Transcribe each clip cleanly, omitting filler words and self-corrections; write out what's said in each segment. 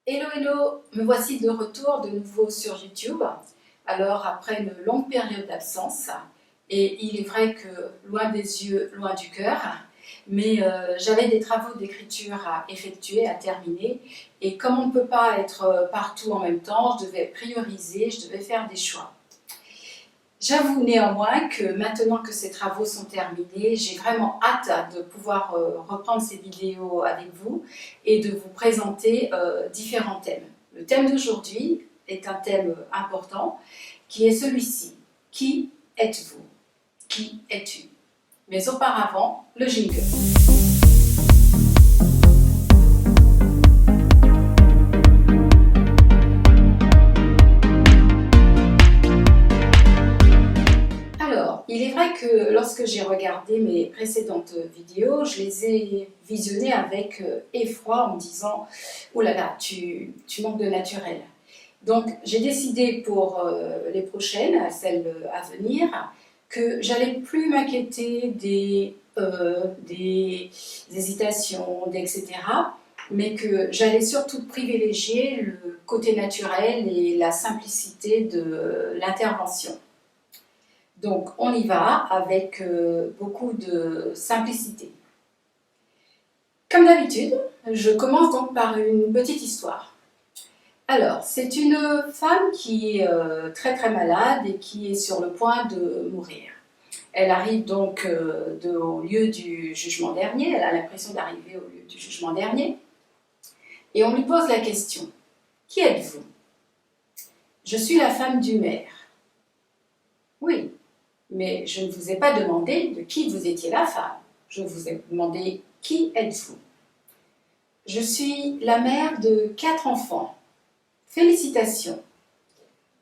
Hello, hello, me voici de retour de nouveau sur YouTube. Alors, après une longue période d'absence, et il est vrai que loin des yeux, loin du cœur, mais j'avais des travaux d'écriture à effectuer, à terminer, et comme on ne peut pas être partout en même temps, je devais prioriser, je devais faire des choix. J'avoue néanmoins que maintenant que ces travaux sont terminés, j'ai vraiment hâte de pouvoir reprendre ces vidéos avec vous et de vous présenter différents thèmes. Le thème d'aujourd'hui est un thème important qui est celui-ci. Qui êtes-vous? Qui es-tu? Mais auparavant, le jingle. Il est vrai que lorsque j'ai regardé mes précédentes vidéos, je les ai visionnées avec effroi en me disant « Oh là là, tu manques de naturel ». Donc j'ai décidé pour les prochaines, celles à venir, que j'allais plus m'inquiéter des hésitations, etc. Mais que j'allais surtout privilégier le côté naturel et la simplicité de l'intervention. Donc on y va avec beaucoup de simplicité. Comme d'habitude, je commence donc par une petite histoire. Alors, c'est une femme qui est très malade et qui est sur le point de mourir. Elle arrive donc au lieu du jugement dernier, elle a l'impression d'arriver au lieu du jugement dernier, et on lui pose la question, « Qui êtes-vous » ? « Je suis la femme du maire. » « Oui. Mais je ne vous ai pas demandé de qui vous étiez la femme. Je vous ai demandé qui êtes-vous. Je suis la mère de 4 enfants. Félicitations.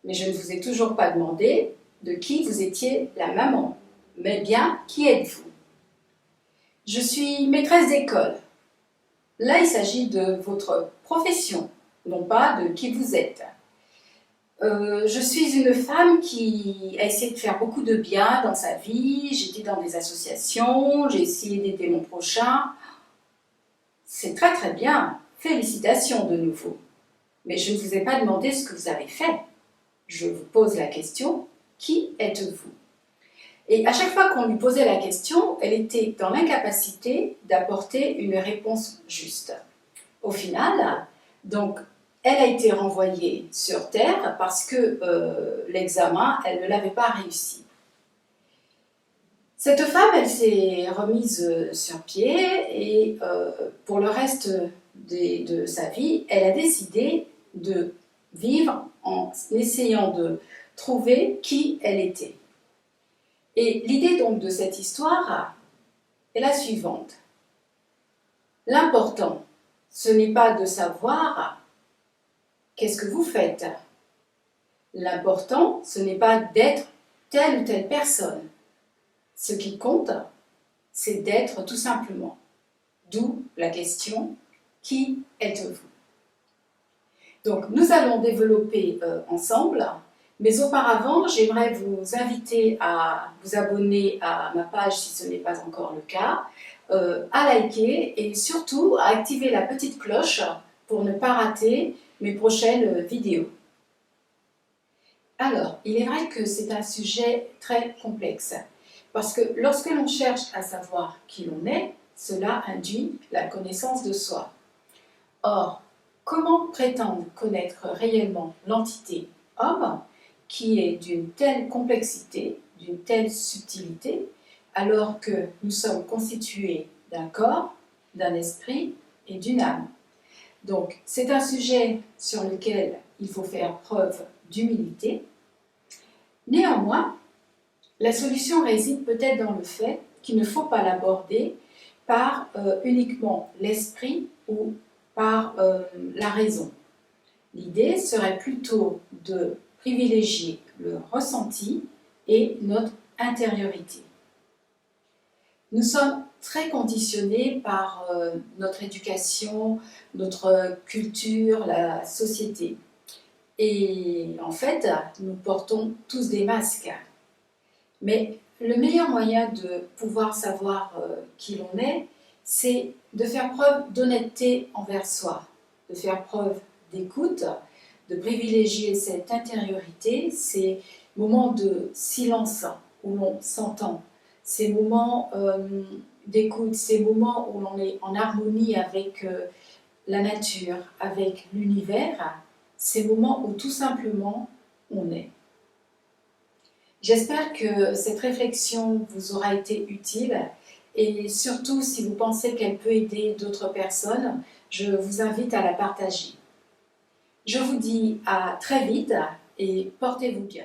Mais je ne vous ai toujours pas demandé de qui vous étiez la maman. Mais bien, qui êtes-vous? Je suis maîtresse d'école. Là, il s'agit de votre profession, non pas de qui vous êtes. Je suis une femme qui a essayé de faire beaucoup de bien dans sa vie. J'étais dans des associations, j'ai essayé d'aider mon prochain. C'est très bien, félicitations de nouveau. Mais je ne vous ai pas demandé ce que vous avez fait. Je vous pose la question, qui êtes-vous? Et à chaque fois qu'on lui posait la question, elle était dans l'incapacité d'apporter une réponse juste. Au final, donc, elle a été renvoyée sur Terre parce que l'examen, elle ne l'avait pas réussi. Cette femme, elle s'est remise sur pied et pour le reste de sa vie, elle a décidé de vivre en essayant de trouver qui elle était. Et l'idée donc de cette histoire est la suivante. L'important, ce n'est pas de savoir qu'est-ce que vous faites. L'important, ce n'est pas d'être telle ou telle personne. Ce qui compte, c'est d'être tout simplement. D'où la question, qui êtes-vous? Donc, nous allons développer ensemble, mais auparavant, j'aimerais vous inviter à vous abonner à ma page si ce n'est pas encore le cas, à liker et surtout à activer la petite cloche pour ne pas rater mes prochaines vidéos. Alors, il est vrai que c'est un sujet très complexe, parce que lorsque l'on cherche à savoir qui l'on est, cela induit la connaissance de soi. Or, comment prétendre connaître réellement l'entité homme, qui est d'une telle complexité, d'une telle subtilité, alors que nous sommes constitués d'un corps, d'un esprit et d'une âme? Donc, c'est un sujet sur lequel il faut faire preuve d'humilité. Néanmoins, la solution réside peut-être dans le fait qu'il ne faut pas l'aborder par uniquement l'esprit ou par la raison. L'idée serait plutôt de privilégier le ressenti et notre intériorité. Nous sommes très conditionnés par notre éducation, notre culture, la société. Et en fait, nous portons tous des masques. Mais le meilleur moyen de pouvoir savoir qui l'on est, c'est de faire preuve d'honnêteté envers soi, de faire preuve d'écoute, de privilégier cette intériorité, ces moments de silence où l'on s'entend, ces moments d'écoute, ces moments où l'on est en harmonie avec la nature, avec l'univers, ces moments où tout simplement on est. J'espère que cette réflexion vous aura été utile et surtout si vous pensez qu'elle peut aider d'autres personnes, je vous invite à la partager. Je vous dis à très vite et portez-vous bien.